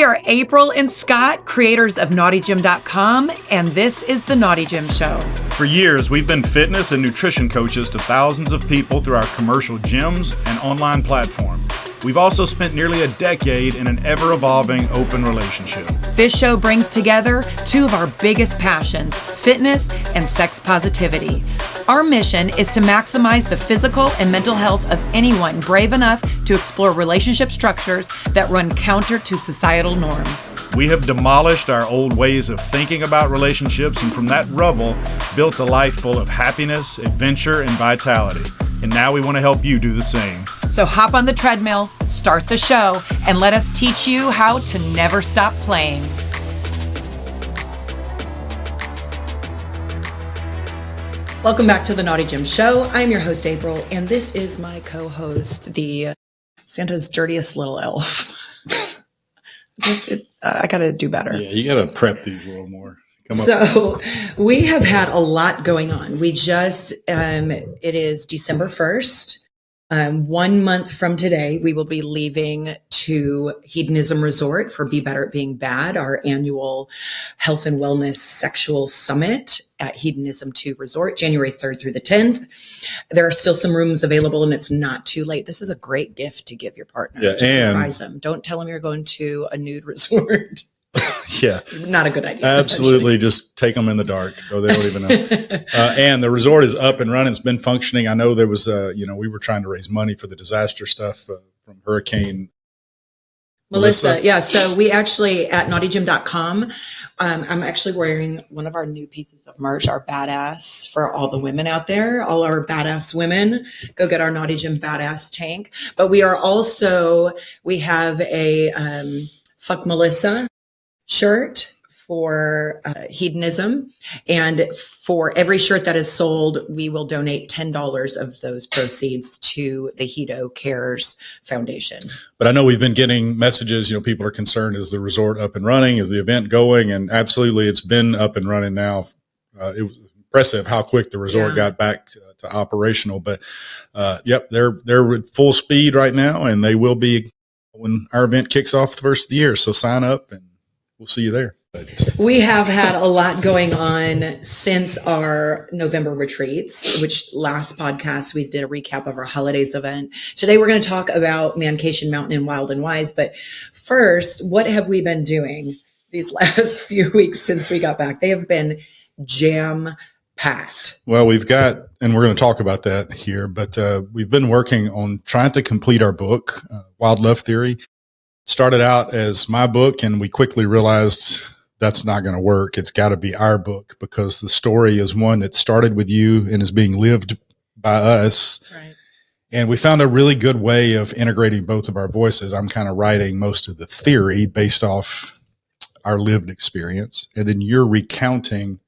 We are April and Scott, creators of naughtygym.com, and this is The Naughty Gym Show. For years, we've been fitness and nutrition coaches to thousands of people through our commercial gyms and online platform. We've also spent nearly a decade in an ever-evolving open relationship. This show brings together two of our biggest passions, fitness and sex positivity. Our mission is to maximize the physical and mental health of anyone brave enough to explore relationship structures that run counter to societal norms. We have demolished our old ways of thinking about relationships, and from that rubble, built a life full of happiness, adventure, and vitality. And now we want to help you do the same. So hop on the treadmill, start the show, and let us teach you how to never stop playing. Welcome back to the Naughty Gym Show. I'm your host, April, and this is my co-host, the Santa's dirtiest little elf. I got to do better. Yeah, you got to prep these a little more. So we have had a lot going on. We just, it is December 1st. 1 month from today, we will be leaving to Hedonism Resort for Be Better at Being Bad, our annual health and wellness sexual summit at Hedonism II Resort, January 3rd through the 10th. There are still some rooms available and it's not too late. This is a great gift to give your partner. Yeah, to surprise them. Don't tell them you're going to a nude resort. Yeah. Not a good idea. Absolutely. Just take them in the dark, though they don't even know. And the resort is up and running. It's been functioning. I know there was, we were trying to raise money for the disaster stuff from Hurricane Melissa. Yeah. So we actually, at naughtygym.com, I'm actually wearing one of our new pieces of merch, our badass, for all the women out there, all our badass women. Go get our Naughty Gym badass tank. But we have a Fuck Melissa shirt for hedonism, and for every shirt that is sold, we will donate $10 of those proceeds to the Hedo Cares Foundation. But I know we've been getting messages, people are concerned, is the resort up and running, is the event going? And absolutely, it's been up and running now. It was impressive how quick the resort got back to operational, but they're at full speed right now, and they will be when our event kicks off the first of the year. So sign up and we'll see you there. We have had a lot going on since our November retreats, which last podcast we did a recap of our holidays event. Today we're going to talk about Mancation Mountain and Wild and Wise. But first, what have we been doing these last few weeks since we got back? They have been jam-packed. Well, we've got, and we're going to talk about that here, but we've been working on trying to complete our book, Wild Love Theory. Started out as my book, and we quickly realized that's not going to work. It's got to be our book, because the story is one that started with you and is being lived by us. Right. And we found a really good way of integrating both of our voices. I'm kind of writing most of the theory based off our lived experience, and then you're recounting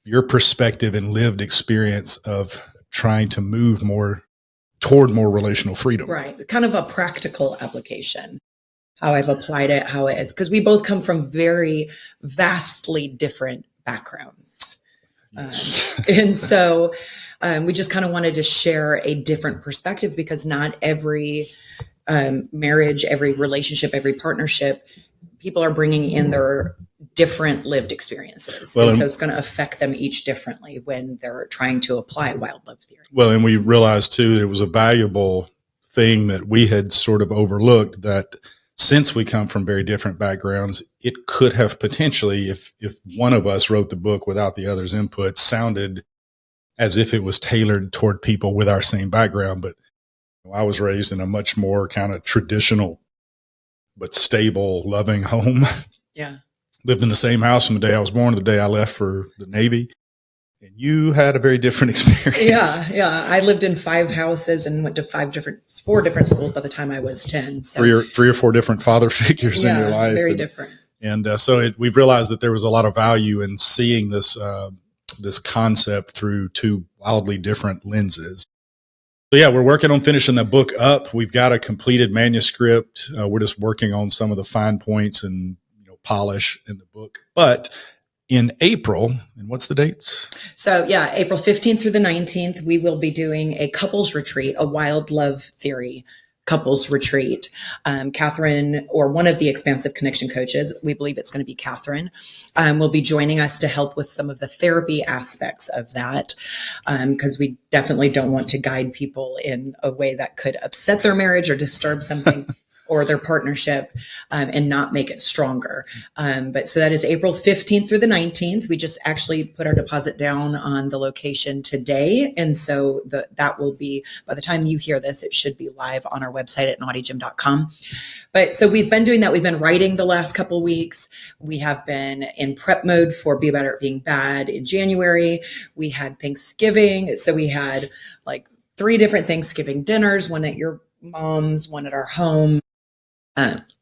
your perspective and lived experience of trying to move more toward more relational freedom. Right. Kind of a practical application. How I've applied it, how it is. Because we both come from very vastly different backgrounds. Yes. And so we just kind of wanted to share a different perspective, because not every marriage, every relationship, every partnership, people are bringing in their different lived experiences. Well, and so it's going to affect them each differently when they're trying to apply wild love theory. Well, and we realized too, that it was a valuable thing that we had sort of overlooked, that since we come from very different backgrounds, it could have potentially, if one of us wrote the book without the other's input, sounded as if it was tailored toward people with our same background. But I was raised in a much more kind of traditional but stable, loving home. Yeah. Lived in the same house from the day I was born to the day I left for the Navy. And you had a very different experience. Yeah. I lived in 5 houses and went to 4 different schools by the time I was 10. So. Three or four different father figures in your life. Very different. And so we've realized that there was a lot of value in seeing this concept through 2 wildly different lenses. So yeah, we're working on finishing the book up. We've got a completed manuscript. We're just working on some of the fine points and polish in the book. But in April, and what's the dates? So yeah, April 15th through the 19th, we will be doing a couples retreat, a wild love theory couples retreat. Catherine, or one of the Expansive Connection coaches, we believe it's going to be Catherine, will be joining us to help with some of the therapy aspects of that, because we definitely don't want to guide people in a way that could upset their marriage or disturb something or their partnership, and not make it stronger. But so that is April 15th through the 19th. We just actually put our deposit down on the location today. And so that will be, by the time you hear this, it should be live on our website at naughtygym.com. But so we've been doing that. We've been writing the last couple weeks. We have been in prep mode for Be Better at Being Bad in January. We had Thanksgiving. So we had like 3 different Thanksgiving dinners, one at your mom's, one at our home.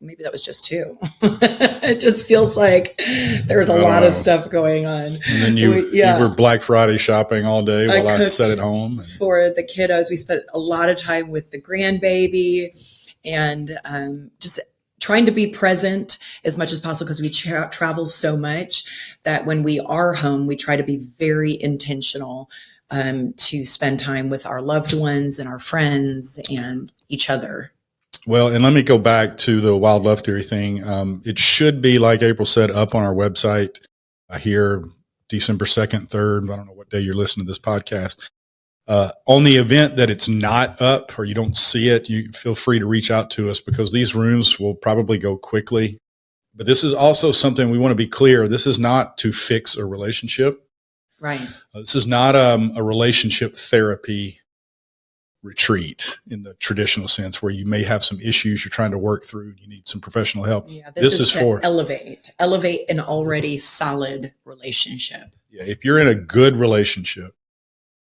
Maybe that was just 2. It just feels like there's a lot of stuff going on. And then you were Black Friday shopping all day while I sat at home. For the kiddos, we spent a lot of time with the grandbaby, and just trying to be present as much as possible, because we travel so much that when we are home, we try to be very intentional to spend time with our loved ones and our friends and each other. Well, and let me go back to the wild love theory thing. It should be, like April said, up on our website here December 2nd, 3rd. I don't know what day you're listening to this podcast. On the event that it's not up or you don't see it, you feel free to reach out to us, because these rooms will probably go quickly. But this is also something we want to be clear. This is not to fix a relationship. Right. This is not a relationship therapy retreat in the traditional sense, where you may have some issues you're trying to work through. You need some professional help. Yeah, this is for elevate an already solid relationship. Yeah, if you're in a good relationship,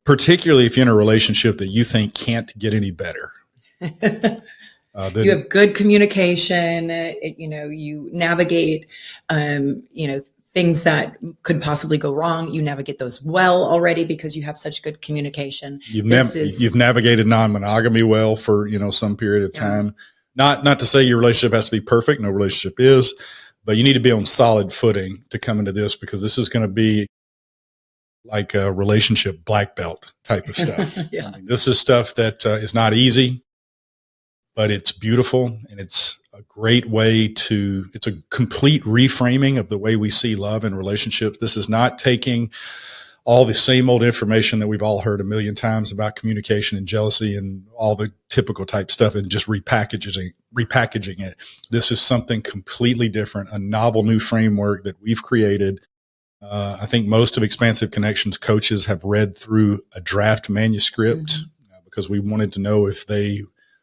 particularly if you're in a relationship that you think can't get any better, you have good communication. You navigate, things that could possibly go wrong. You navigate those well already because you have such good communication. You've navigated non-monogamy well for, some period of time. Not to say your relationship has to be perfect. No relationship is, but you need to be on solid footing to come into this, because this is going to be like a relationship black belt type of stuff. Yeah. I mean, this is stuff that is not easy, but it's beautiful, and it's a great way it's a complete reframing of the way we see love and relationships. This is not taking all the same old information that we've all heard a million times about communication and jealousy and all the typical type stuff and just repackaging it. This is something completely different, a novel new framework that we've created. I think most of Expansive Connections coaches have read through a draft manuscript because we wanted to know if they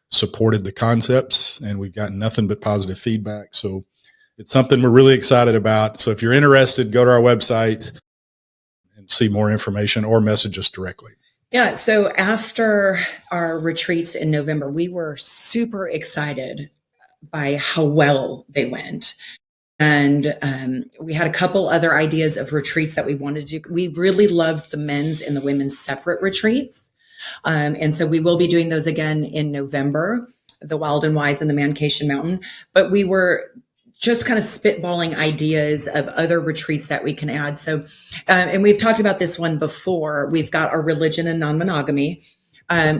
supported the concepts, and we've gotten nothing but positive feedback. So it's something we're really excited about. So if you're interested, go to our website and see more information, or message us directly. Yeah. So after our retreats in November, we were super excited by how well they went. And we had a couple other ideas of retreats that we wanted to do. We really loved the men's and the women's separate retreats. And so we will be doing those again in November, the Wild and Wise and the Mancation Mountain. But we were just kind of spitballing ideas of other retreats that we can add. So, and we've talked about this one before. We've got our religion and non-monogamy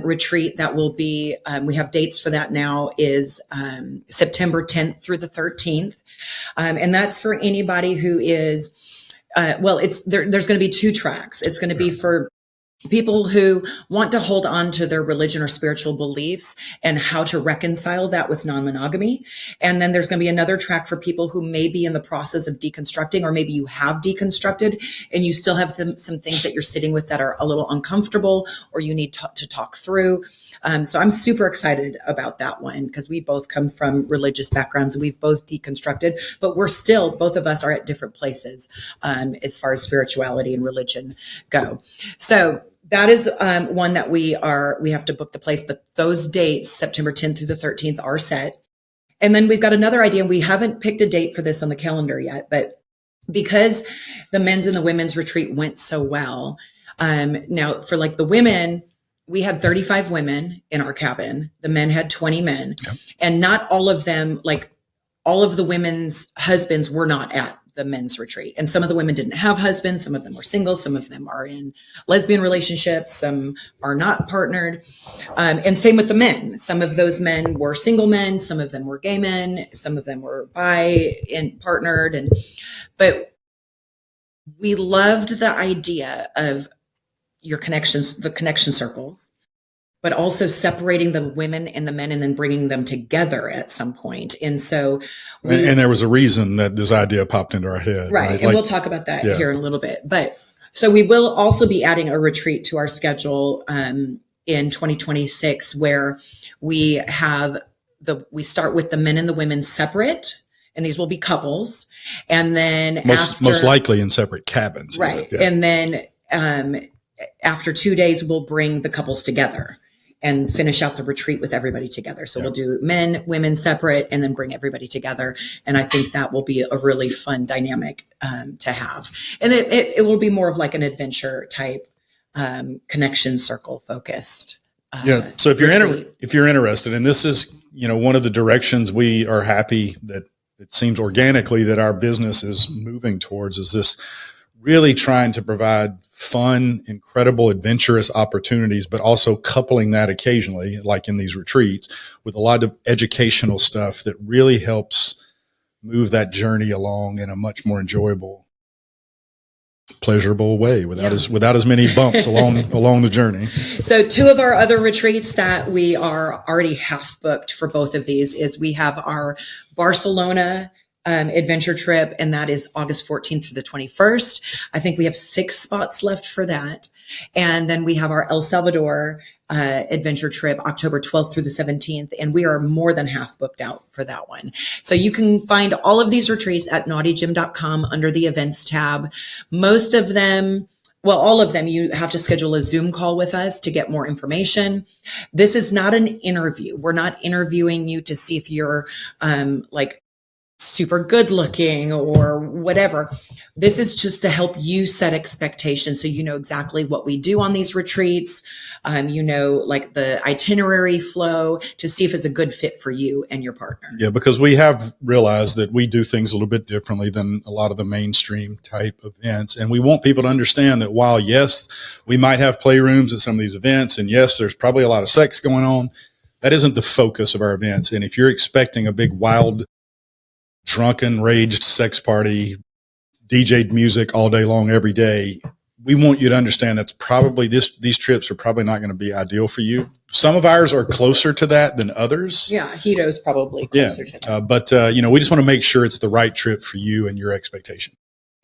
retreat that will be, we have dates for that now, is September 10th through the 13th. And that's for anybody who is, there's going to be 2 tracks. It's going to be for people who want to hold on to their religion or spiritual beliefs and how to reconcile that with non-monogamy. And then there's going to be another track for people who may be in the process of deconstructing, or maybe you have deconstructed and you still have some things that you're sitting with that are a little uncomfortable, or you need to talk through. So I'm super excited about that one, because we both come from religious backgrounds and we've both deconstructed, but both of us are at different places as far as spirituality and religion go. So that is one that we have to book the place, but those dates, September 10th through the 13th, are set. And then we've got another idea. We haven't picked a date for this on the calendar yet, but because the men's and the women's retreat went so well, now for like the women, we had 35 women in our cabin. The men had 20 men. Yep. And not all of them, like all of the women's husbands were not at the men's retreat. And some of the women didn't have husbands. Some of them were single. Some of them are in lesbian relationships. Some are not partnered. And same with the men. Some of those men were single men. Some of them were gay men. Some of them were bi and partnered. But we loved the idea of your connections, the connection circles, but also separating the women and the men and then bringing them together at some point. And so and there was a reason that this idea popped into our head. Right. And we'll talk about that here in a little bit. But so we will also be adding a retreat to our schedule in 2026 where we start with the men and the women separate. And these will be couples. And then most likely in separate cabins. Right. Yeah. And then after 2 days, we'll bring the couples together and finish out the retreat with everybody together. So we'll do men, women separate, and then bring everybody together. And I think that will be a really fun dynamic to have. And it will be more of like an adventure type connection circle focused. So if you're interested, and this is, one of the directions we are happy that it seems organically that our business is moving towards, is this really trying to provide fun, incredible, adventurous opportunities, but also coupling that occasionally, like in these retreats, with a lot of educational stuff that really helps move that journey along in a much more enjoyable, pleasurable way without as many bumps along the journey. So 2 of our other retreats that we are already half booked for both of these is we have our Barcelona adventure trip, and that is August 14th through the 21st. I think we have 6 spots left for that. And then we have our El Salvador adventure trip, October 12th through the 17th. And we are more than half booked out for that one. So you can find all of these retreats at naughtygym.com under the events tab. Most of them, well, all of them, you have to schedule a Zoom call with us to get more information. This is not an interview. We're not interviewing you to see if you're super good looking or whatever. This is just to help you set expectations so you know exactly what we do on these retreats, like the itinerary flow, to see if it's a good fit for you and your partner. Yeah, because we have realized that we do things a little bit differently than a lot of the mainstream type events. And we want people to understand that while, yes, we might have playrooms at some of these events, and yes, there's probably a lot of sex going on, that isn't the focus of our events. And if you're expecting a big, wild, drunken, raged sex party, DJ'd music all day long, every day, we want you to understand that's probably these trips are probably not going to be ideal for you. Some of ours are closer to that than others. Yeah. Hedo's probably closer to that. But we just want to make sure it's the right trip for you and your expectation.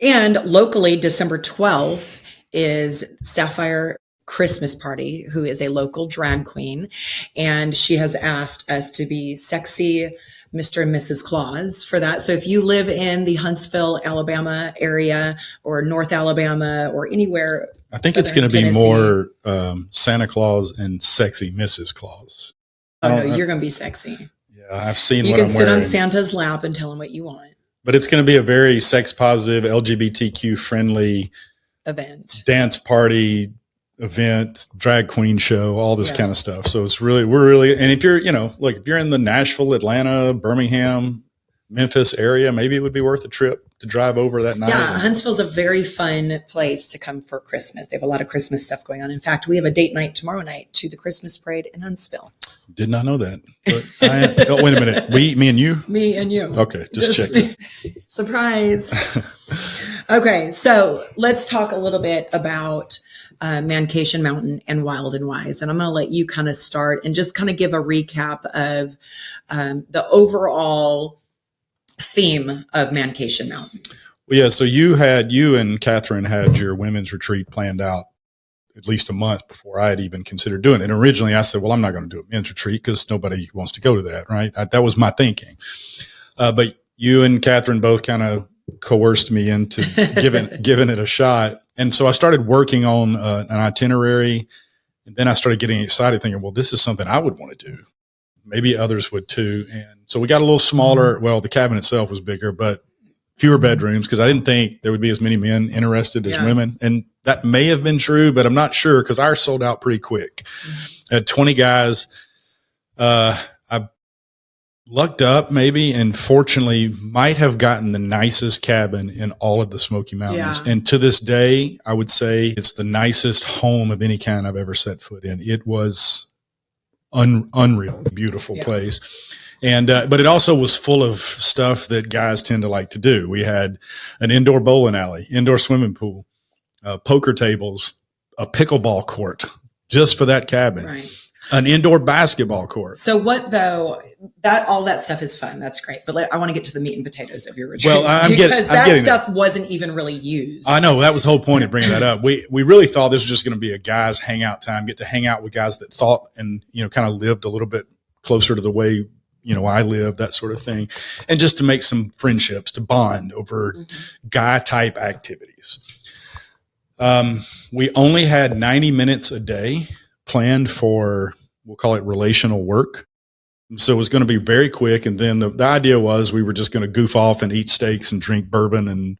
And locally, December 12th is Sapphire Christmas Party, who is a local drag queen. And she has asked us to be sexy Mr. and Mrs. Claus for that. So if you live in the Huntsville, Alabama area or North Alabama or anywhere, I think it's going to be more Santa Claus and sexy Mrs. Claus. Oh no, you're going to be sexy. Yeah, I've seen. You can sit on Santa's lap and tell him what you want. But it's going to be a very sex positive, LGBTQ friendly event, dance party event, drag queen show, all this kind of stuff. So it's really, and if you're, if you're in the Nashville, Atlanta, Birmingham, Memphis area, maybe it would be worth a trip to drive over that night. Yeah. Huntsville's a very fun place to come for Christmas. They have a lot of Christmas stuff going on. In fact, we have a date night tomorrow night to the Christmas parade in Huntsville. Did not know that. But wait a minute. Me and you? Me and you. Okay. Just checking. Surprise. Okay. So let's talk a little bit about Mancation Mountain and Wild and Wise. And I'm going to let you kind of start and just kind of give a recap of the overall theme of Mancation Mountain. Well, yeah. So you and Catherine had your women's retreat planned out at least a month before I had even considered doing it. And originally I said, well, I'm not going to do a men's retreat because nobody wants to go to that. Right. That was my thinking. But you and Catherine both kind of coerced me into giving it a shot. And so I started working on an itinerary, and then I started getting excited thinking, well, this is something I would want to do. Maybe others would too. And so we got a little smaller. Well, the cabin itself was bigger, but fewer bedrooms because I didn't think there would be as many men interested as women. And that may have been true, but I'm not sure because ours sold out pretty quick. I had 20 guys. I lucked up maybe, and fortunately might have gotten the nicest cabin in all of the Smoky Mountains. Yeah. And to this day, I would say it's the nicest home of any kind I've ever set foot in. It was unreal, beautiful place. And, but it also was full of stuff that guys tend to like to do. We had an indoor bowling alley, indoor swimming pool, poker tables, a pickleball court just for that cabin. Right. An indoor basketball court. So what though, that all that stuff is fun. That's great. But I want to get to the meat and potatoes of your retreat. Well, I'm because that getting stuff there. wasn't even really used. I know, that was the whole point of bringing that up. We really thought this was just going to be a guys hangout time, get to hang out with guys that thought and, kind of lived a little bit closer to the way, I live, that sort of thing. And just to make some friendships, to bond over guy type activities. We only had 90 minutes a day planned for, we'll call it relational work. So it was going to be very quick. And then the idea was we were just going to goof off and eat steaks and drink bourbon and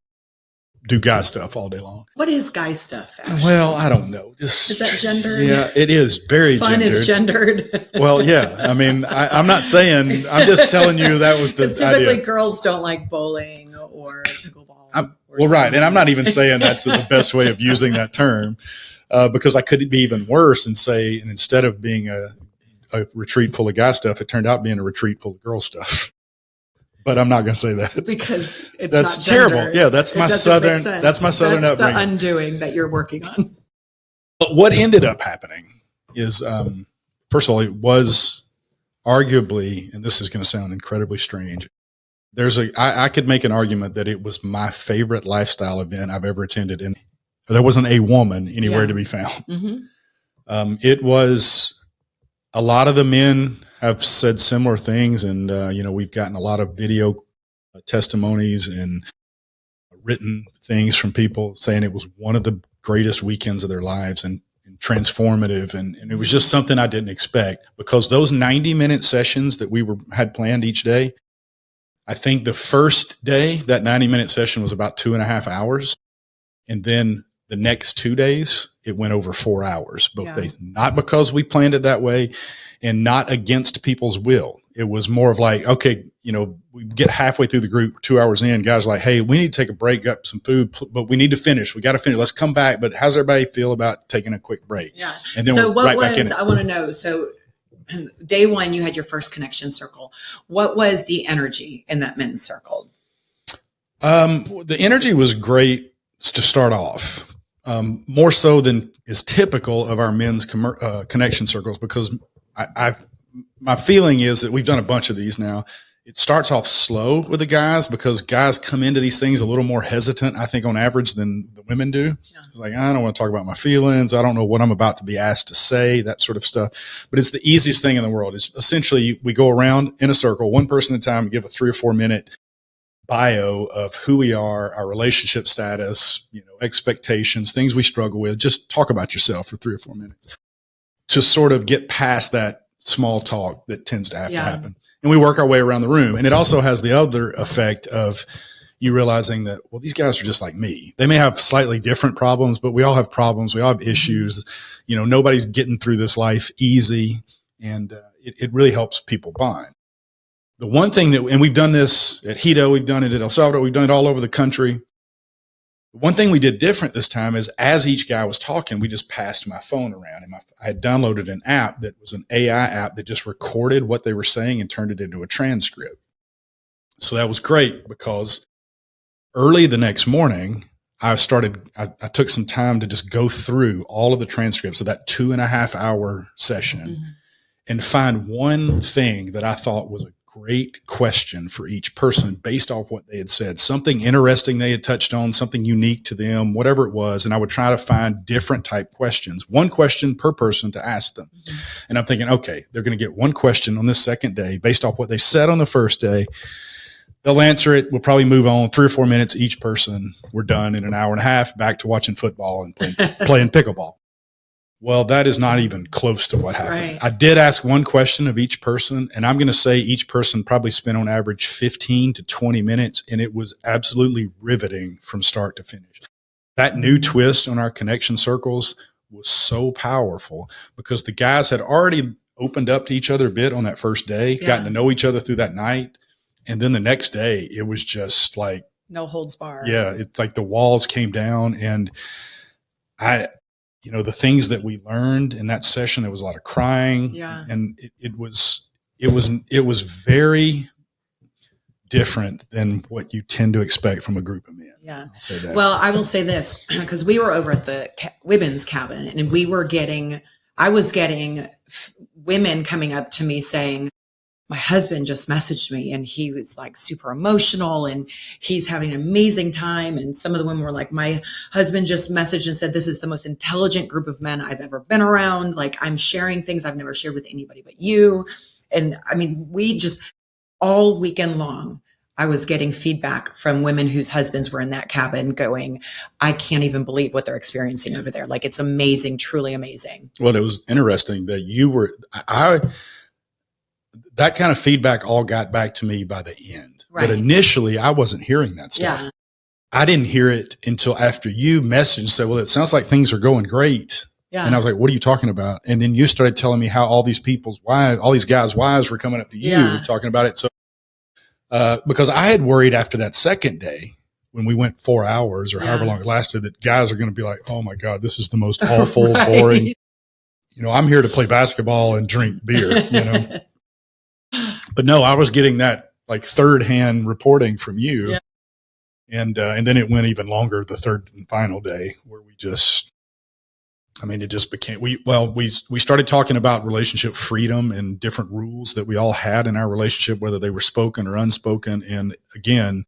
do guy stuff all day long. What is guy stuff, actually? Well, I don't know. Is that gendered? Yeah, it is very Fun gendered. is gendered. Well, yeah. I mean, I'm not saying, I'm just telling you that was the typically idea. Girls don't like bowling or pickleball. Well, right. And I'm not even saying that's the best way of using that term. Because I could be even worse and say, and instead of being a retreat full of guy stuff, it turned out being a retreat full of girl stuff. But I'm not going to say that because that's not terrible. Yeah, that's my southern. That's my southern that's upbringing. The undoing that you're working on. But what ended up happening is, first of all, it was arguably, and this is going to sound incredibly strange. I could make an argument that it was my favorite lifestyle event I've ever attended, and there wasn't a woman anywhere to be found. Mm-hmm. It was, a lot of the men have said similar things. And, we've gotten a lot of video testimonies and written things from people saying it was one of the greatest weekends of their lives and transformative. And it was just something I didn't expect, because those 90-minute sessions that we had planned each day, I think the first day, that 90-minute session was about 2.5 hours. And then the next 2 days, it went over 4 hours, both days. Not because we planned it that way and not against people's will. It was more of like, okay, we get halfway through the group, 2 hours in, guys are like, hey, we need to take a break, got some food, but we need to finish. We got to finish. Let's come back. But how's everybody feel about taking a quick break? Yeah. And then I want to know, so day one, you had your first connection circle. What was the energy in that men's circle? The energy was great to start off. More so than is typical of our men's connection circles, because my feeling is that we've done a bunch of these now. It starts off slow with the guys, because guys come into these things a little more hesitant, I think, on average than the women do. Yeah. It's like, I don't want to talk about my feelings. I don't know what I'm about to be asked to say, that sort of stuff. But it's the easiest thing in the world. It's essentially, we go around in a circle, one person at a time, and give a 3 or 4 minute bio of who we are, our relationship status, expectations, things we struggle with. Just talk about yourself for 3 or 4 minutes to sort of get past that small talk that tends to have to happen. And we work our way around the room. And it also has the other effect of you realizing that, well, these guys are just like me. They may have slightly different problems, but we all have problems. We all have issues. Nobody's getting through this life easy. And it really helps people bond. The one thing and we've done this at Hedo, we've done it at El Salvador, we've done it all over the country. The one thing we did different this time is, as each guy was talking, we just passed my phone around. And I had downloaded an app that was an AI app that just recorded what they were saying and turned it into a transcript. So that was great, because early the next morning, I took some time to just go through all of the transcripts of that 2.5 hour session and find one thing that I thought was a great question for each person based off what they had said, something interesting they had touched on, something unique to them, whatever it was. And I would try to find different type questions, one question per person to ask them. And I'm thinking, okay, they're going to get one question on this second day based off what they said on the first day. They'll answer it. We'll probably move on 3 or 4 minutes each person. We're done in an hour and a half, back to watching football and playing pickleball. Well, that is not even close to what happened. Right. I did ask one question of each person, and I'm going to say each person probably spent on average 15 to 20 minutes, and it was absolutely riveting from start to finish. That new twist on our connection circles was so powerful, because the guys had already opened up to each other a bit on that first day, gotten to know each other through that night. And then the next day, it was just like, no holds barred. Yeah. It's like the walls came down, and the things that we learned in that session, there was a lot of crying, and it was very different than what you tend to expect from a group of men. Yeah. I'll say that. Well, I will say this, because we were over at the women's cabin, and I was getting women coming up to me saying, my husband just messaged me and he was like super emotional and he's having an amazing time. And some of the women were like, my husband just messaged and said, this is the most intelligent group of men I've ever been around. Like, I'm sharing things I've never shared with anybody but you. And I mean, we just all weekend long, I was getting feedback from women whose husbands were in that cabin going, I can't even believe what they're experiencing over there. Like, it's amazing, truly amazing. Well, it was interesting that that kind of feedback all got back to me by the end. Right. But initially, I wasn't hearing that stuff. Yeah. I didn't hear it until after you messaged and said, well, it sounds like things are going great. Yeah. And I was like, what are you talking about? And then you started telling me how all these people's wives, all these guys' wives were coming up to you talking about it. So, because I had worried after that second day, when we went 4 hours or however long it lasted, that guys are going to be like, oh my God, this is the most awful, boring. I'm here to play basketball and drink beer, But no, I was getting that like third hand reporting from you. Yeah. And then it went even longer the third and final day, where it just became, we started talking about relationship freedom and different rules that we all had in our relationship, whether they were spoken or unspoken. And again,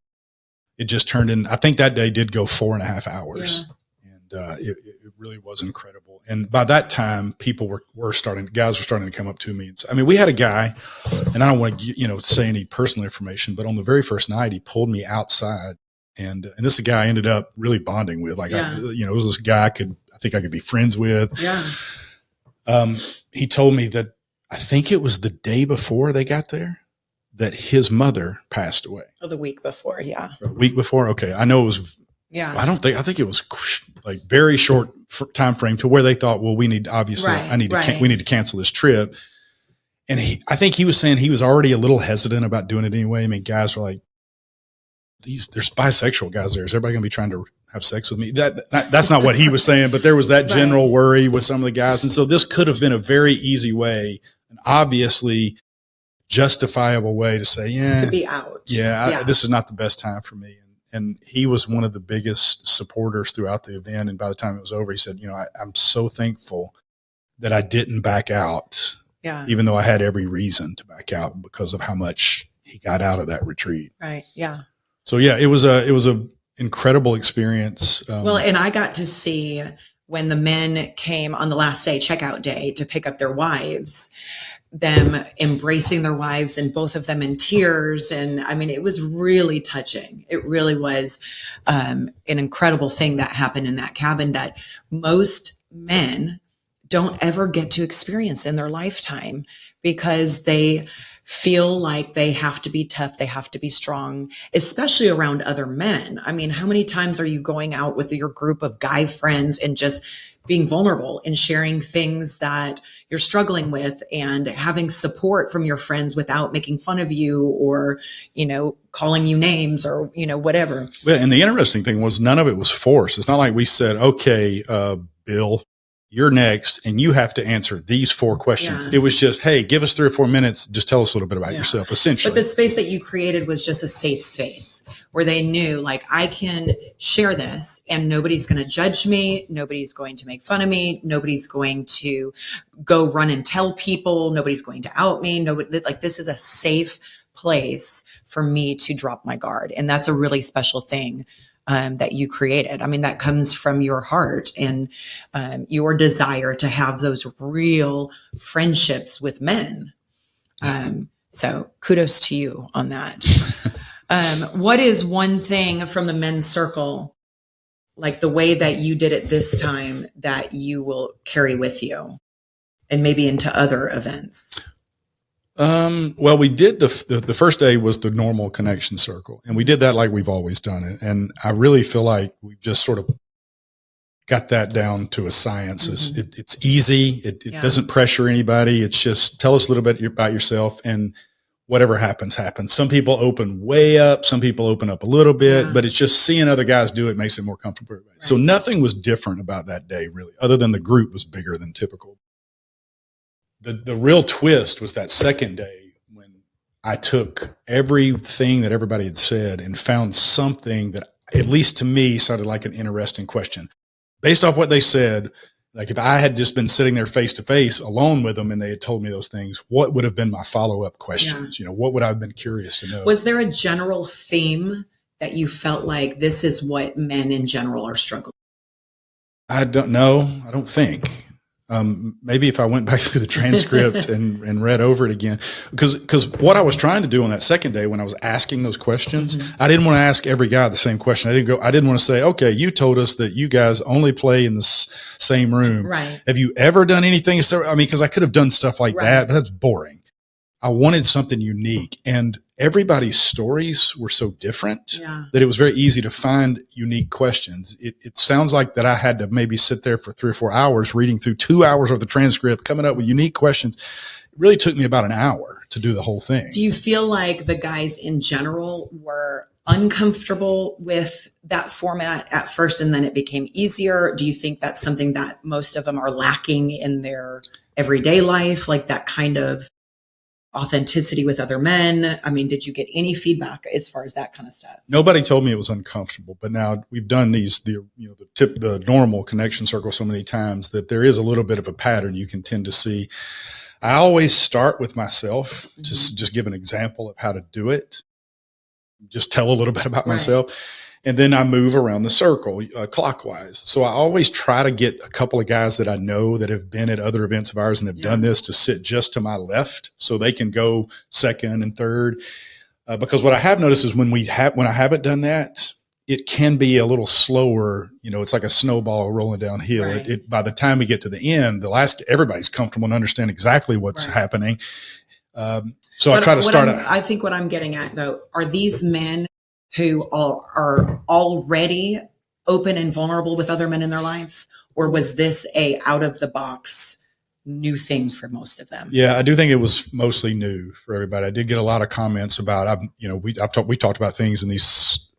it just turned in, I think that day did go 4.5 hours. Yeah. And it really was incredible. And by that time, people guys were starting to come up to me. And we had a guy, and I don't want to, say any personal information, but on the very first night, he pulled me outside, and this is a guy I ended up really bonding with. Like, it was this guy I think I could be friends with. Yeah. He told me that I think it was the day before they got there that his mother passed away. Oh, the week before. Yeah. Or the week before. Okay. I know it was, I think it was like very short time frame to where they thought, well, we need, obviously, we need to cancel this trip. And I think he was saying he was already a little hesitant about doing it anyway. I mean, guys were like, there's bisexual guys there. Is everybody going to be trying to have sex with me? That's not what he was saying, but there was that general worry with some of the guys. And so this could have been a very easy way, and obviously justifiable way to say, to be out. This is not the best time for me. And he was one of the biggest supporters throughout the event. And by the time it was over, he said, I'm so thankful that I didn't back out, even though I had every reason to back out because of how much he got out of that retreat. Right. Yeah. So it was a incredible experience. And I got to see when the men came on the last day, checkout day, to pick up their wives, them embracing their wives and both of them in tears. And it was really touching. It really was an incredible thing that happened in that cabin that most men don't ever get to experience in their lifetime, because they feel like they have to be tough. They have to be strong, especially around other men. How many times are you going out with your group of guy friends and just being vulnerable and sharing things that you're struggling with and having support from your friends without making fun of you or, calling you names or, whatever. Yeah, and the interesting thing was none of it was forced. It's not like we said, okay, Bill, you're next, and you have to answer these 4 questions. Yeah. It was just, hey, give us 3 or 4 minutes. Just tell us a little bit about yourself, essentially. But the space that you created was just a safe space where they knew, like, I can share this and nobody's going to judge me. Nobody's going to make fun of me. Nobody's going to go run and tell people. Nobody's going to out me. This is a safe place for me to drop my guard. And that's a really special thing that you created. That comes from your heart and your desire to have those real friendships with men. So kudos to you on that. What is one thing from the men's circle, like the way that you did it this time, that you will carry with you and maybe into other events? Well, we did the first day was the normal connection circle, and we did that like we've always done it. And I really feel like we've just sort of got that down to a science. It's easy. It Yeah. doesn't pressure anybody. It's just tell us a little bit about yourself, and whatever happens, happens. Some people open way up. Some people open up a little bit, Yeah. but it's just seeing other guys do it makes it more comfortable for everybody. Right. So nothing was different about that day, really, other than the group was bigger than typical. The real twist was that second day when I took everything that everybody had said and found something that, at least to me, sounded like an interesting question. Based off what they said, like if I had just been sitting there face to face alone with them and they had told me those things, what would have been my follow-up questions? Yeah. What would I have been curious to know? Was there a general theme that you felt like this is what men in general are struggling? I don't know. I don't think. Maybe if I went back through the transcript and read over it again, because what I was trying to do on that second day when I was asking those questions, I didn't want to ask every guy the same question. I didn't want to say, okay, you told us that you guys only play in the same room. Right. Have you ever done anything? Because I could have done stuff like that, but that's boring. I wanted something unique, and everybody's stories were so different that it was very easy to find unique questions. It sounds like that I had to maybe sit there for 3 or 4 hours reading through 2 hours of the transcript, coming up with unique questions. It really took me about an hour to do the whole thing. Do you feel like the guys in general were uncomfortable with that format at first and then it became easier? Do you think that's something that most of them are lacking in their everyday life, like that kind of authenticity with other men? I mean, did you get any feedback as far as that kind of stuff? Nobody told me it was uncomfortable, but now we've done the normal connection circle so many times that there is a little bit of a pattern you can tend to see. I always start with myself, just give an example of how to do it. Just tell a little bit about myself. And then I move around the circle clockwise. So I always try to get a couple of guys that I know that have been at other events of ours and have done this to sit just to my left so they can go second and third. Because what I have noticed is when I haven't done that, it can be a little slower. It's like a snowball rolling downhill. Right. By the time we get to the end, everybody's comfortable and understand exactly what's happening. So I try to start out. I think what I'm getting at, though, are these men who are already open and vulnerable with other men in their lives? Or was this a out of the box new thing for most of them? Yeah, I do think it was mostly new for everybody. I did get a lot of comments about, we talked about things in these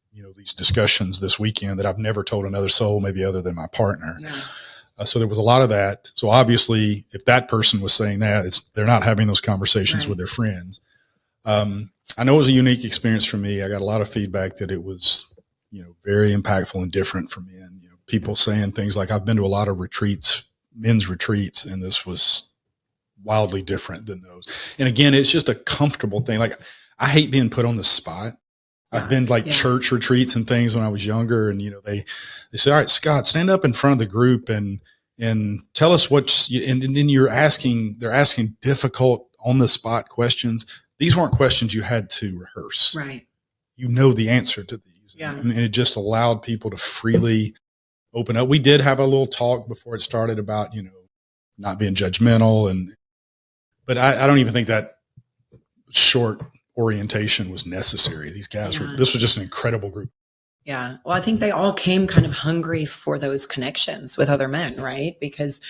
discussions this weekend that I've never told another soul, maybe other than my partner. Yeah. So there was a lot of that. So obviously if that person was saying that, they're not having those conversations with their friends. I know it was a unique experience for me. I got a lot of feedback that it was, very impactful and different for men. People saying things like, I've been to a lot of retreats, men's retreats, and this was wildly different than those. And again, it's just a comfortable thing. Like, I hate being put on the spot. I've been to church retreats and things when I was younger, and they say, all right, Scott, stand up in front of the group and tell us and then they're asking difficult on the spot questions. These weren't questions you had to rehearse. Right. The answer to these. Yeah. And it just allowed people to freely open up. We did have a little talk before it started about, not being judgmental. But I don't even think that short orientation was necessary. These guys this was just an incredible group. Yeah. Well, I think they all came kind of hungry for those connections with other men, right? Because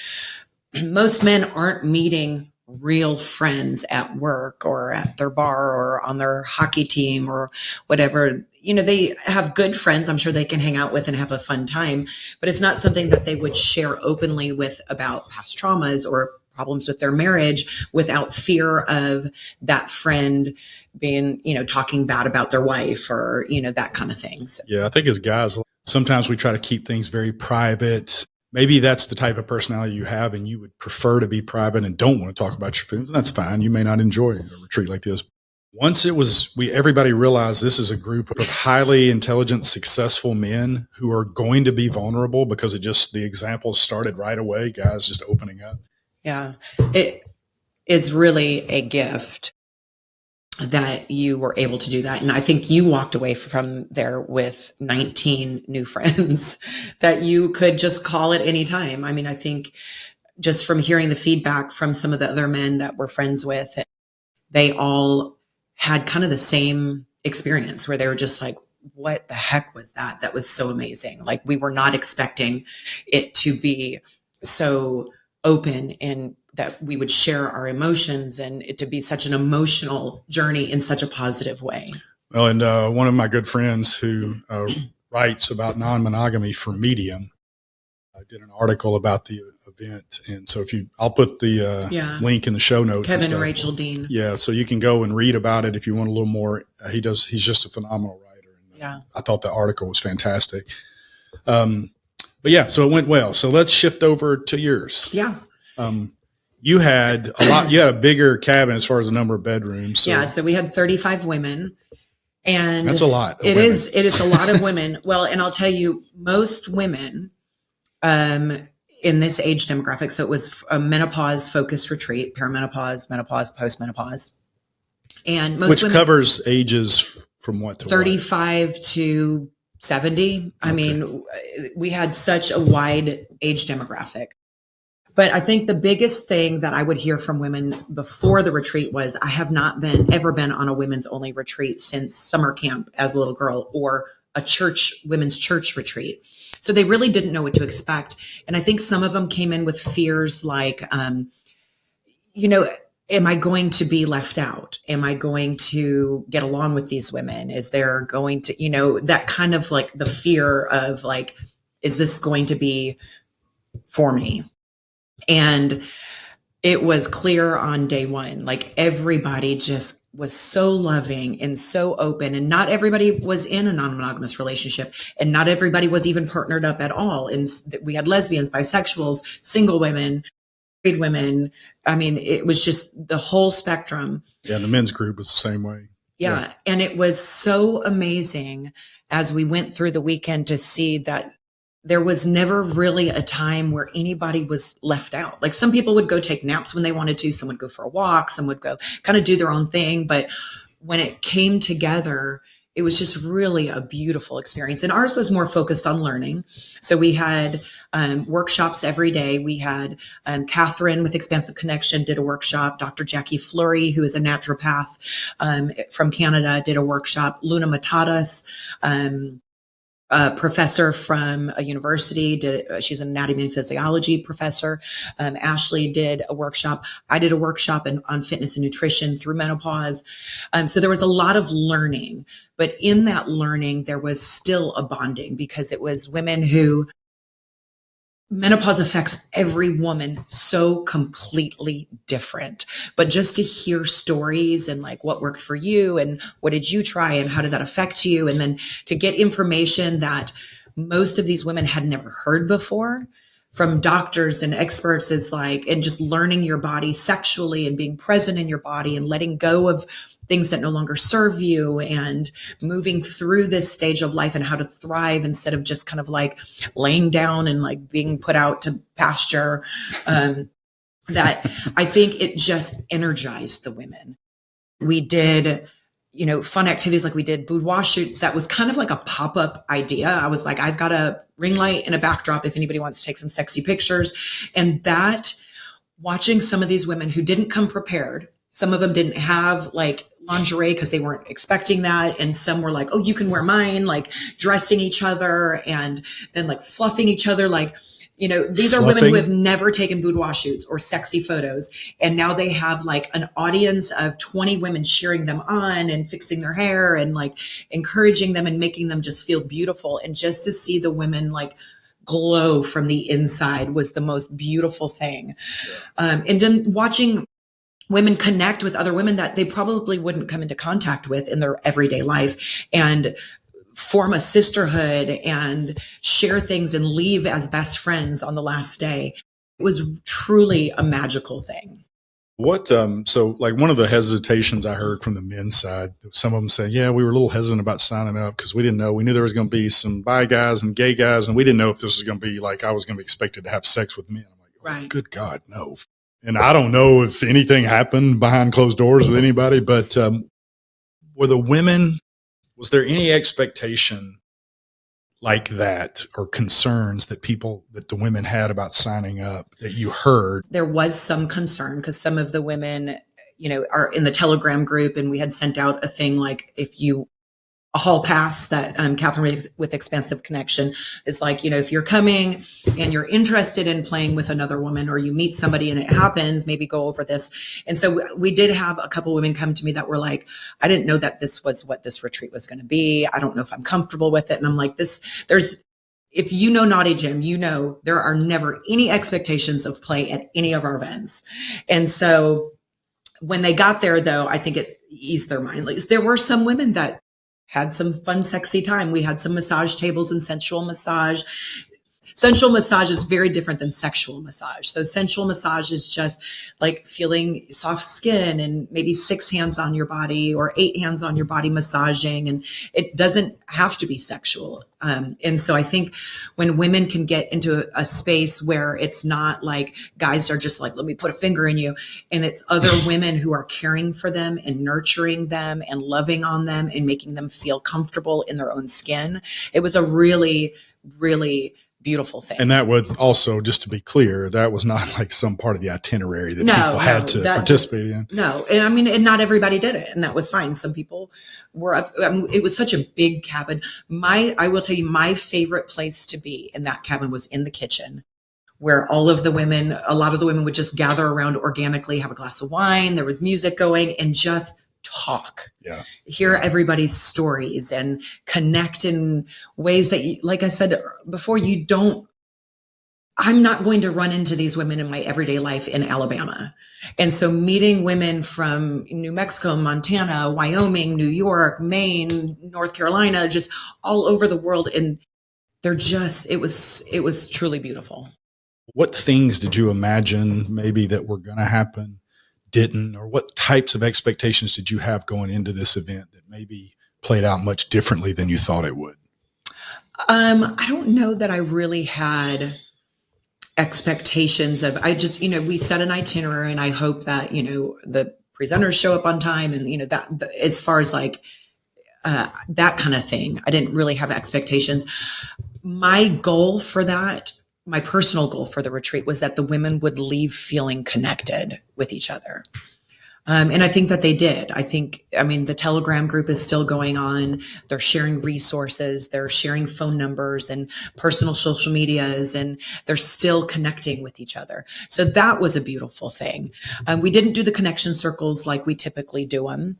most men aren't meeting real friends at work or at their bar or on their hockey team or whatever. They have good friends I'm sure they can hang out with and have a fun time, but it's not something that they would share openly with about past traumas or problems with their marriage without fear of that friend being, talking bad about their wife or, that kind of thing. So. Yeah, I think as guys, sometimes we try to keep things very private. Maybe that's the type of personality you have and you would prefer to be private and don't want to talk about your feelings. And that's fine. You may not enjoy a retreat like this. Once everybody realized this is a group of highly intelligent, successful men who are going to be vulnerable because the examples started right away, guys just opening up. Yeah. It is really a gift that you were able to do that. And I think you walked away from there with 19 new friends that you could just call at any time. I mean, I think just from hearing the feedback from some of the other men that we're friends with, they all had kind of the same experience where they were just like, what the heck was that? That was so amazing. Like, we were not expecting it to be so open and that we would share our emotions and it to be such an emotional journey in such a positive way. Well, and one of my good friends who writes about non-monogamy for Medium, I did an article about the event. And so I'll put the link in the show notes. Kevin and Rachel Dean. Yeah. So you can go and read about it if you want a little more. He's just a phenomenal writer. And, I thought the article was fantastic. But yeah, so it went well. So let's shift over to yours. Yeah. You had a bigger cabin as far as the number of bedrooms. So we had 35 women. And that's a lot. It is a lot of women. Well, and I'll tell you, most women, in this age demographic. So it was a menopause focused retreat, perimenopause, menopause, postmenopause. And most women covers ages from what to 35 what? To 70. Okay. I mean, we had such a wide age demographic. But I think the biggest thing that I would hear from women before the retreat was, I have not ever been on a women's only retreat since summer camp as a little girl, or a women's church retreat. So they really didn't know what to expect. And I think some of them came in with fears like, am I going to be left out? Am I going to get along with these women? Is there going to, that kind of like the fear of like, is this going to be for me? And it was clear on day one, like everybody just was so loving and so open, and not everybody was in a non-monogamous relationship, and not everybody was even partnered up at all. And we had lesbians, bisexuals, single women, married women. I mean, it was just the whole spectrum. Yeah. And the men's group was the same way. Yeah. And it was so amazing as we went through the weekend to see that there was never really a time where anybody was left out. Like, some people would go take naps when they wanted to. Some would go for a walk. Some would go kind of do their own thing. But when it came together, it was just really a beautiful experience. And ours was more focused on learning. So we had workshops every day. We had Catherine with Expansive Connection did a workshop. Dr. Jackie Fleury, who is a naturopath from Canada, did a workshop. Luna Matatas, a professor from a university, she's an anatomy and physiology professor. Ashley did a workshop. I did a workshop on fitness and nutrition through menopause. So there was a lot of learning, but in that learning, there was still a bonding, because it was women who menopause affects every woman so completely different. But just to hear stories and like what worked for you and what did you try and how did that affect you? And then to get information that most of these women had never heard before from doctors and experts is like, and just learning your body sexually and being present in your body and letting go of things that no longer serve you and moving through this stage of life and how to thrive instead of just kind of like laying down and like being put out to pasture. That I think it just energized the women. We did, fun activities, like we did boudoir shoots. That was kind of like a pop-up idea. I was like, I've got a ring light and a backdrop if anybody wants to take some sexy pictures. And that, watching some of these women who didn't come prepared, some of them didn't have like lingerie because they weren't expecting that. And some were like, oh, you can wear mine, like dressing each other and then like fluffing each other. Like, these are women who have never taken boudoir shoots or sexy photos. And now they have like an audience of 20 women cheering them on and fixing their hair and like encouraging them and making them just feel beautiful. And just to see the women like glow from the inside was the most beautiful thing. And then watching women connect with other women that they probably wouldn't come into contact with in their everyday life and form a sisterhood and share things and leave as best friends on the last day. It was truly a magical thing. So like one of the hesitations I heard from the men's side, some of them said, yeah, we were a little hesitant about signing up because we didn't know. We knew there was going to be some bi guys and gay guys, and we didn't know if this was going to be like I was going to be expected to have sex with men. I'm like, oh, right. Good God, no. And I don't know if anything happened behind closed doors with anybody, but was there any expectation like that or concerns that the women had about signing up that you heard? There was some concern because some of the women, are in the Telegram group, and we had sent out a thing like, if you a hall pass that Catherine with Expansive Connection is like, if you're coming and you're interested in playing with another woman, or you meet somebody and it happens, maybe go over this. And so we did have a couple women come to me that were like, I didn't know that this was what this retreat was going to be. I don't know if I'm comfortable with it. And I'm like, if you know Naughty Gym, there are never any expectations of play at any of our events. And so when they got there, though, I think it eased their mind. Like, there were some women that had some fun, sexy time. We had some massage tables and sensual massage. Sensual massage is very different than sexual massage. So sensual massage is just like feeling soft skin and maybe 6 hands on your body or 8 hands on your body massaging. And it doesn't have to be sexual. And so I think when women can get into a space where it's not like guys are just like, let me put a finger in you. And it's other women who are caring for them and nurturing them and loving on them and making them feel comfortable in their own skin. It was a really, really beautiful thing. And that was also, just to be clear, that was not like some part of the itinerary that people had to participate in. No. And not everybody did it, and that was fine. Some people were up. It was such a big cabin. I will tell you, my favorite place to be in that cabin was in the kitchen, where a lot of the women would just gather around organically, have a glass of wine. There was music going, and just talk, hear everybody's stories and connect in ways that like I said before, I'm not going to run into these women in my everyday life in Alabama. And so meeting women from New Mexico, Montana, Wyoming, New York, Maine, North Carolina, just all over the world. And it was truly beautiful. What things did you imagine maybe that were going to happen didn't, or what types of expectations did you have going into this event that maybe played out much differently than you thought it would? I don't know that I really had expectations we set an itinerary, and I hope that, the presenters show up on time, and, that as far as like, that kind of thing, I didn't really have expectations. My personal goal for the retreat was that the women would leave feeling connected with each other. And I think that they did. The Telegram group is still going on. They're sharing resources. They're sharing phone numbers and personal social medias, and they're still connecting with each other. So that was a beautiful thing. We didn't do the connection circles like we typically do them.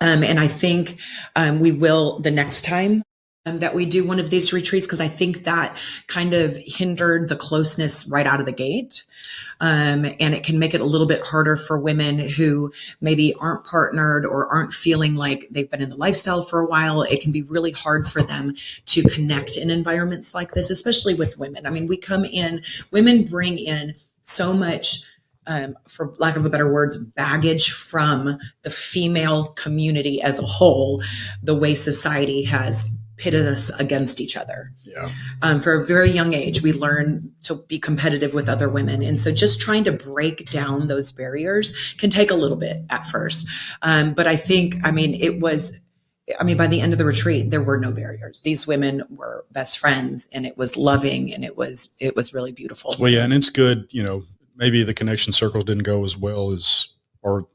And I think we will the next time that we do one of these retreats, because I think that kind of hindered the closeness right out of the gate. And it can make it a little bit harder for women who maybe aren't partnered or aren't feeling like they've been in the lifestyle for a while. It can be really hard for them to connect in environments like this, especially with women. Women bring in so much, for lack of a better words, baggage from the female community as a whole, the way society has pitted us against each other. For a very young age, we learn to be competitive with other women. And so just trying to break down those barriers can take a little bit at first. But I think, by the end of the retreat, there were no barriers. These women were best friends, and it was loving, and it was really beautiful. Well, yeah. And it's good, maybe the connection circles didn't go as well as, or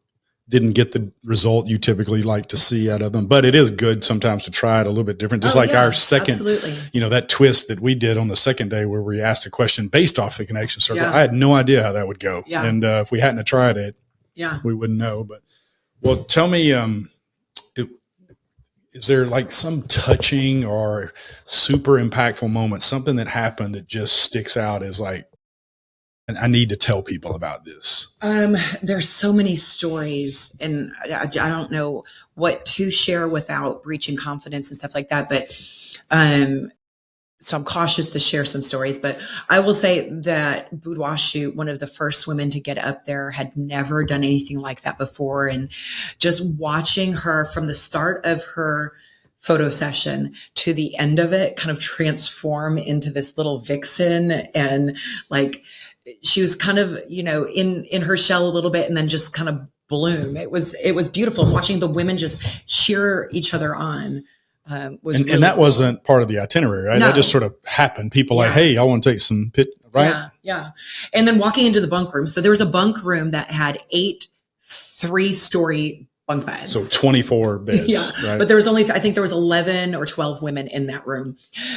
didn't get the result you typically like to see out of them, but it is good sometimes to try it a little bit different. Just our second, absolutely. That twist that we did on the second day where we asked a question based off the connection circle. I had no idea how that would go. And if we hadn't have tried it, we wouldn't know. But well, tell me, is there like some touching or super impactful moment, something that happened that just sticks out as like, and I need to tell people about this? There's so many stories, and I don't know what to share without breaching confidence and stuff like that. But so I'm cautious to share some stories. But I will say that Boudoir Shoot, one of the first women to get up there, had never done anything like that before. And just watching her from the start of her photo session to the end of it kind of transform into this little vixen, and like, she was kind of, in her shell a little bit, and then just kind of bloom. It was beautiful. And watching the women just cheer each other on was really and that cool. Wasn't part of the itinerary, right? No. That just sort of happened. People like, hey, I want to take some right? Yeah. And then walking into the bunk room. So there was a bunk room that had 8 3-story bunk beds. So 24 beds, yeah. right? But there was only, I think there was 11 or 12 women in that room.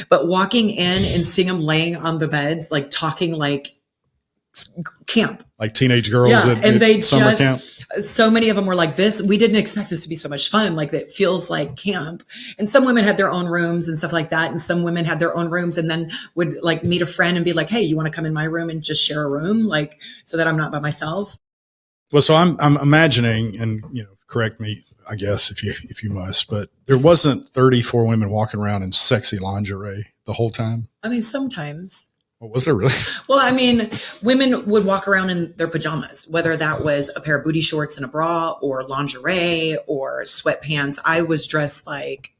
But walking in and seeing them laying on the beds, like talking like camp. Like teenage girls at summer camp. So many of them were like this. We didn't expect this to be so much fun. Like it feels like camp. And some women had their own rooms and stuff like that. And some women had their own rooms and then would like meet a friend and be like, hey, you want to come in my room and just share a room? Like, so that I'm not by myself. Well, so I'm imagining, and correct me, I guess if you must, but there wasn't 34 women walking around in sexy lingerie the whole time. I mean, sometimes. Well, was there really? Well, I mean, women would walk around in their pajamas, whether that was a pair of booty shorts and a bra or lingerie or sweatpants. I was dressed like,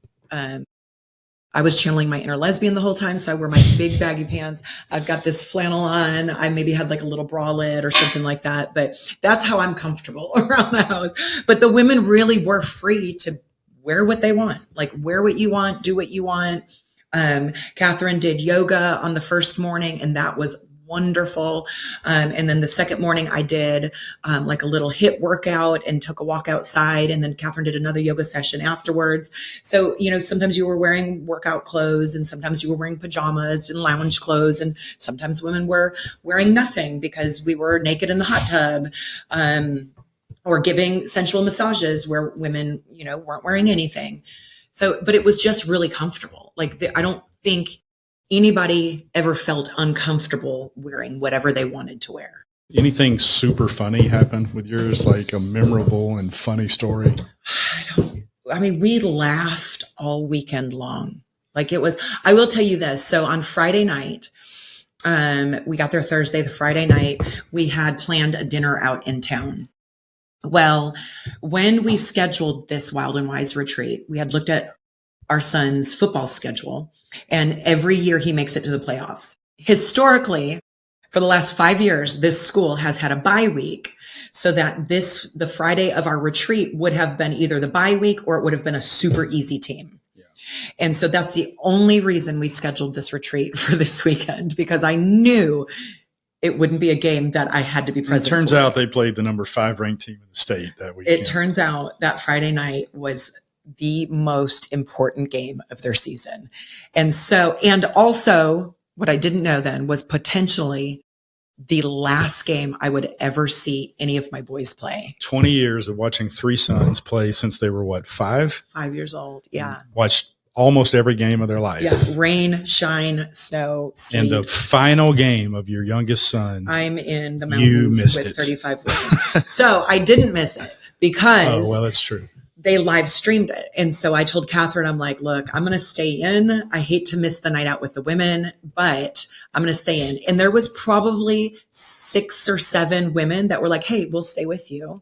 I was channeling my inner lesbian the whole time. So I wore my big baggy pants. I've got this flannel on. I maybe had like a little bralette or something like that, but that's how I'm comfortable around the house. But the women really were free to wear what they want, like wear what you want, do what you want. Catherine did yoga on the first morning and that was wonderful. And then the second morning I did, like a little HIIT workout and took a walk outside. And then Catherine did another yoga session afterwards. So, sometimes you were wearing workout clothes and sometimes you were wearing pajamas and lounge clothes. And sometimes women were wearing nothing because we were naked in the hot tub, or giving sensual massages where women, weren't wearing anything. So, but it was just really comfortable. Like I don't think anybody ever felt uncomfortable wearing whatever they wanted to wear. Anything super funny happened with yours, like a memorable and funny story? We laughed all weekend long. Like it was, I will tell you this. So on Friday night, we got there Thursday, the Friday night, we had planned a dinner out in town. Well, when we scheduled this Wild and Wise retreat, we had looked at our son's football schedule, and every year he makes it to the playoffs. Historically, for the last 5 years, this school has had a bye week so that the Friday of our retreat would have been either the bye week or it would have been a super easy team. Yeah. And so that's the only reason we scheduled this retreat for this weekend, because I knew it wouldn't be a game that I had to be present. It turns out they played the number 5 ranked team in the state that weekend. It turns out that Friday night was the most important game of their season. And also what I didn't know then was potentially the last game I would ever see any of my boys play. 20 years of watching 3 sons play since they were 5? 5 years old. Yeah. Watched almost every game of their life. Yeah. Rain, shine, snow, sleet. And the final game of your youngest son, I'm in the mountains with 35 women. So I didn't miss it because that's true. They live streamed it. And so I told Catherine, I'm like, look, I'm going to stay in. I hate to miss the night out with the women, but I'm going to stay in. And there was probably 6 or 7 women that were like, hey, we'll stay with you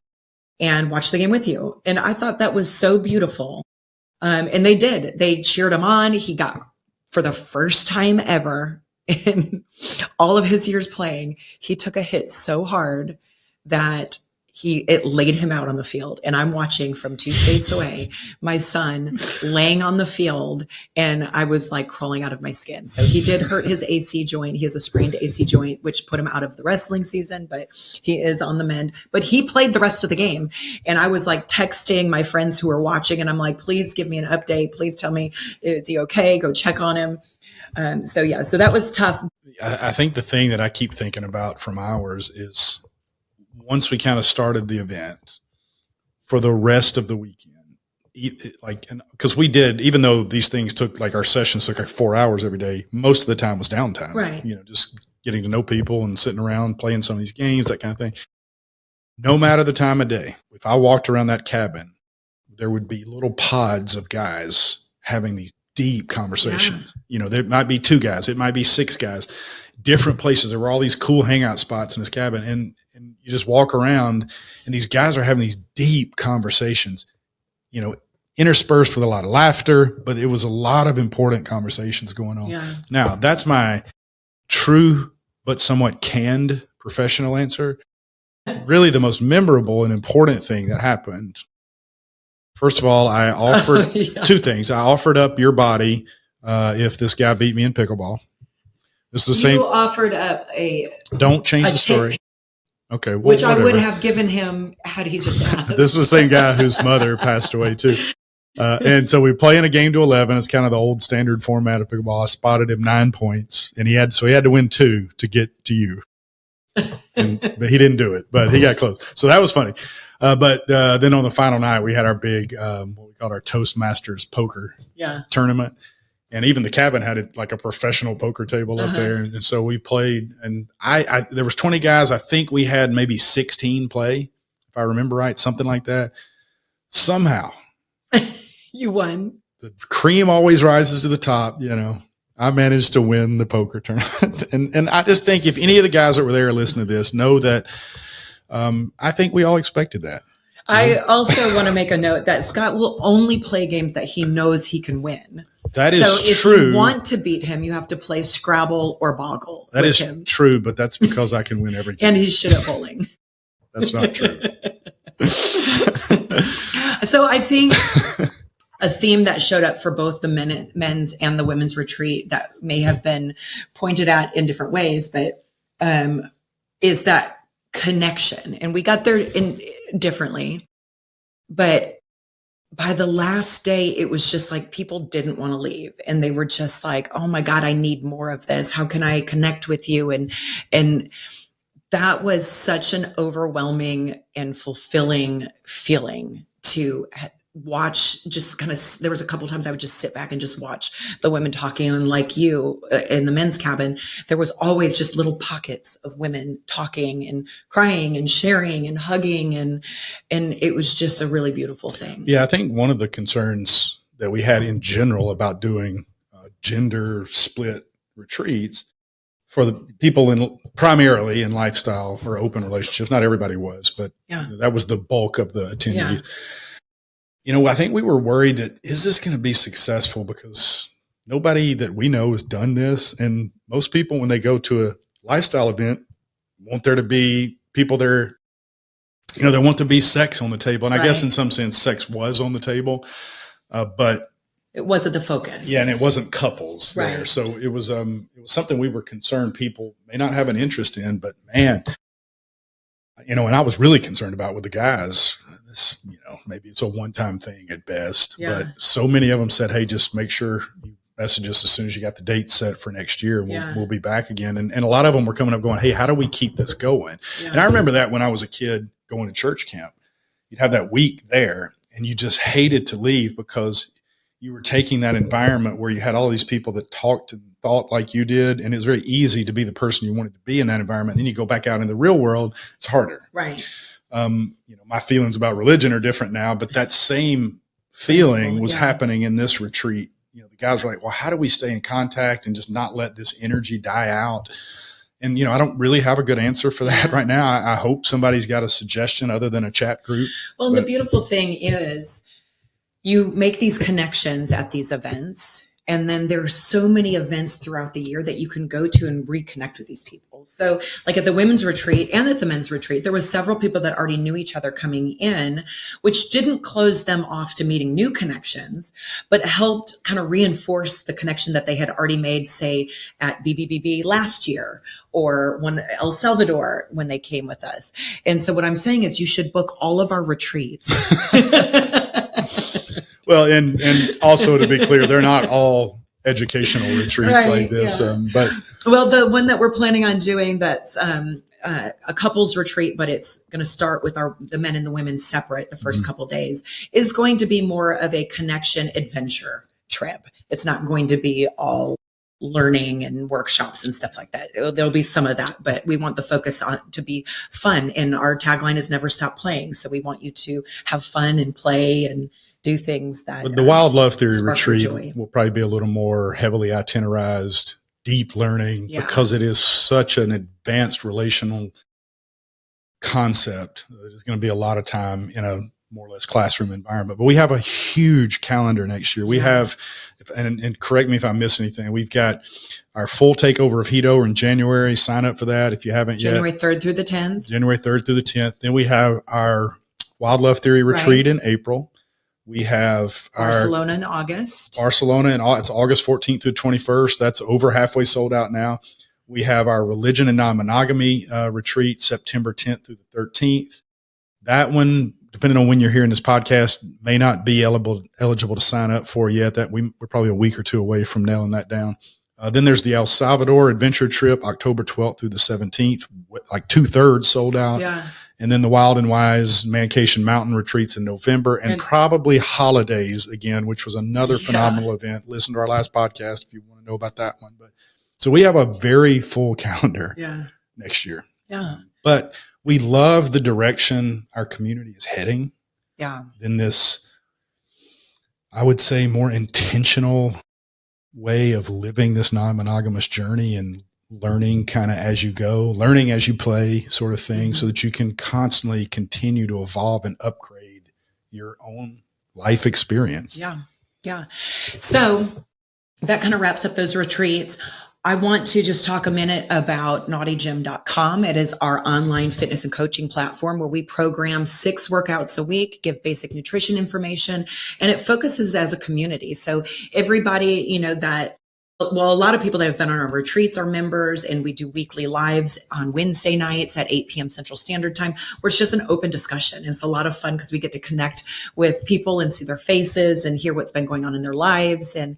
and watch the game with you. And I thought that was so beautiful. And they did. They cheered him on. He got, for the first time ever in all of his years playing, he took a hit so hard that it laid him out on the field. And I'm watching from 2 states away, my son laying on the field, and I was like crawling out of my skin. So he did hurt his AC joint. He has a sprained AC joint, which put him out of the wrestling season, but he is on the mend. But he played the rest of the game. And I was like texting my friends who were watching, and I'm like, please give me an update. Please tell me, is he okay? Go check on him. So that was tough. I think the thing that I keep thinking about from ours is, once we kind of started the event, for the rest of the weekend, because we did, even though these things took, like our sessions took like 4 hours every day, most of the time was downtime, right? Just getting to know people and sitting around playing some of these games, that kind of thing. No matter the time of day, if I walked around that cabin, there would be little pods of guys having these deep conversations. Yeah. There might be 2 guys, it might be 6 guys, different places. There were all these cool hangout spots in this cabin, and you just walk around and these guys are having these deep conversations, interspersed with a lot of laughter, but it was a lot of important conversations going on. Yeah. Now, that's my true but somewhat canned professional answer. Really, the most memorable and important thing that happened, first of all, I offered 2 things. I offered up your body if this guy beat me in pickleball. This is the same. You offered up don't change the story. Okay. Well, which I would whatever. have given him had he just asked. This is the same guy whose mother passed away too. And so we play in a game to 11. It's kind of the old standard format of pickleball. I spotted him 9 points, and he had to win 2 to get to you. But he didn't do it, but he got close. So that was funny. But then on the final night, we had our big, what we called our Toastmasters poker tournament. And even the cabin had it like a professional poker table up there. And so we played, and there was 20 guys. I think we had maybe 16 play, if I remember right, something like that. Somehow. You won. The cream always rises to the top, I managed to win the poker tournament. And I just think if any of the guys that were there listening to this know that I think we all expected that. I also want to make a note that Scott will only play games that he knows he can win. That is true. So true. if you want to beat him, you have to play Scrabble or Boggle. That is him. True, but that's because I can win every game. And he's shit at bowling. That's not true. So I think a theme that showed up for both the men's and the women's retreat that may have been pointed at in different ways, but is that connection. And we got there differently. But by the last day, it was just like people didn't want to leave. And they were just like, oh my God, I need more of this. How can I connect with you? And that was such an overwhelming and fulfilling feeling to watch. Just kind of, there was a couple of times I would just sit back and just watch the women talking. And like you in the men's cabin, there was always just little pockets of women talking and crying and sharing and hugging. And it was just a really beautiful thing. Yeah. I think one of the concerns that we had in general about doing gender split retreats for the people primarily in lifestyle or open relationships, not everybody was, but that was the bulk of the attendees. I think we were worried that, is this going to be successful? Because nobody that we know has done this. And most people, when they go to a lifestyle event, want there to be people there, they want to be sex on the table. And I guess in some sense, sex was on the table, but it wasn't the focus. Yeah. And it wasn't couples there. So it was something we were concerned people may not have an interest in, but man, and I was really concerned about with the guys. This, maybe it's a one-time thing at best, but so many of them said, hey, just make sure you message us as soon as you got the date set for next year. We'll be back again. And a lot of them were coming up going, hey, how do we keep this going? Yeah. And I remember that when I was a kid going to church camp, you'd have that week there and you just hated to leave because you were taking that environment where you had all these people that talked and thought like you did. And it was very easy to be the person you wanted to be in that environment. And then you go back out in the real world, it's harder. Right. My feelings about religion are different now, but that same feeling was happening in this retreat. The guys were like, well, how do we stay in contact and just not let this energy die out? And, I don't really have a good answer for that right now. I hope somebody's got a suggestion other than a chat group. Well, the beautiful thing is you make these connections at these events. And then there are so many events throughout the year that you can go to and reconnect with these people. So like at the women's retreat and at the men's retreat, there was several people that already knew each other coming in, which didn't close them off to meeting new connections, but helped kind of reinforce the connection that they had already made, say at BBBB last year or when El Salvador, when they came with us. And so what I'm saying is you should book all of our retreats. Well, and also to be clear, they're not all educational retreats like this. But the one that we're planning on doing that's a couples retreat, but it's going to start with the men and the women separate the first couple days, is going to be more of a connection adventure trip. It's not going to be all learning and workshops and stuff like that. There'll be some of that, but we want the focus on to be fun. And our tagline is never stop playing. So we want you to have fun and play and do things that the Wild Love Theory retreat will probably be a little more heavily itinerized, deep learning because it is such an advanced relational concept. There's going to be a lot of time in a more or less classroom environment, but we have a huge calendar next year. We have, and correct me if I miss anything, we've got our full takeover of Hedo in January. Sign up for that if you haven't yet. January 3rd through the 10th. January 3rd through the 10th. Then we have our Wild Love Theory retreat in April. We have Barcelona in August. Barcelona, and it's August 14th through 21st. That's over halfway sold out now. We have our religion and non-monogamy retreat, September 10th through the 13th. That one, depending on when you're hearing this podcast, may not be eligible to sign up for yet. We're probably a week or two away from nailing that down. Then there's the El Salvador adventure trip, October 12th through the 17th, like 2/3 sold out. Yeah. And then the Wild and Wise Mancation Mountain retreats in November, and probably holidays again, which was another phenomenal event. Listen to our last podcast if you want to know about that one. But so we have a very full calendar next year. Yeah. But we love the direction our community is heading. Yeah. In this, I would say, more intentional way of living this non-monogamous journey and learning kind of as you go, learning as you play sort of thing, so that you can constantly continue to evolve and upgrade your own life experience. Yeah. Yeah. So that kind of wraps up those retreats. I want to just talk a minute about naughtygym.com. It is our online fitness and coaching platform where we program 6 workouts a week, give basic nutrition information, and it focuses as a community. So everybody, a lot of people that have been on our retreats are members, and we do weekly lives on Wednesday nights at 8 p.m. Central Standard Time, where it's just an open discussion. And it's a lot of fun because we get to connect with people and see their faces and hear what's been going on in their lives. And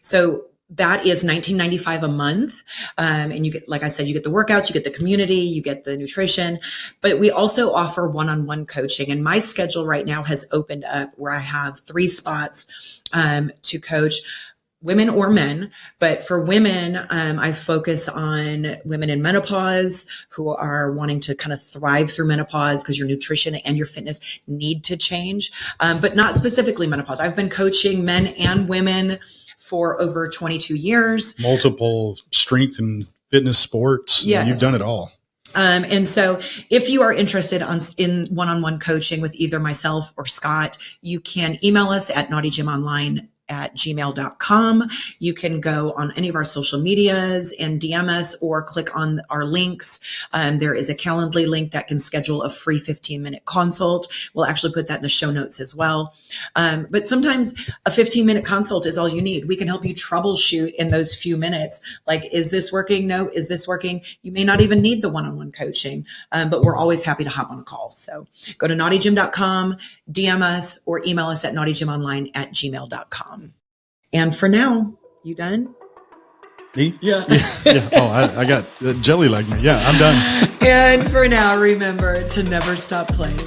so that is $19.95 a month. And you get, like I said, you get the workouts, you get the community, you get the nutrition, but we also offer one-on-one coaching. And my schedule right now has opened up where I have 3 spots to coach women or men. But for women, I focus on women in menopause who are wanting to kind of thrive through menopause because your nutrition and your fitness need to change, but not specifically menopause. I've been coaching men and women for over 22 years. Multiple strength and fitness sports. Yes. You've done it all. And so if you are interested in one-on-one coaching with either myself or Scott, you can email us at naughtygym@gmail.com. You can go on any of our social medias and DM us or click on our links. There is a Calendly link that can schedule a free 15-minute consult. We'll actually put that in the show notes as well. But sometimes a 15-minute consult is all you need. We can help you troubleshoot in those few minutes. Like, is this working? No. Is this working? You may not even need the one-on-one coaching, but we're always happy to hop on a call. So go to naughtygym.com, DM us, or email us at naughtygym@gmail.com. And for now, you done? Me? Yeah. Yeah. Oh, I got jelly like me. Yeah, I'm done. And for now, remember to never stop playing.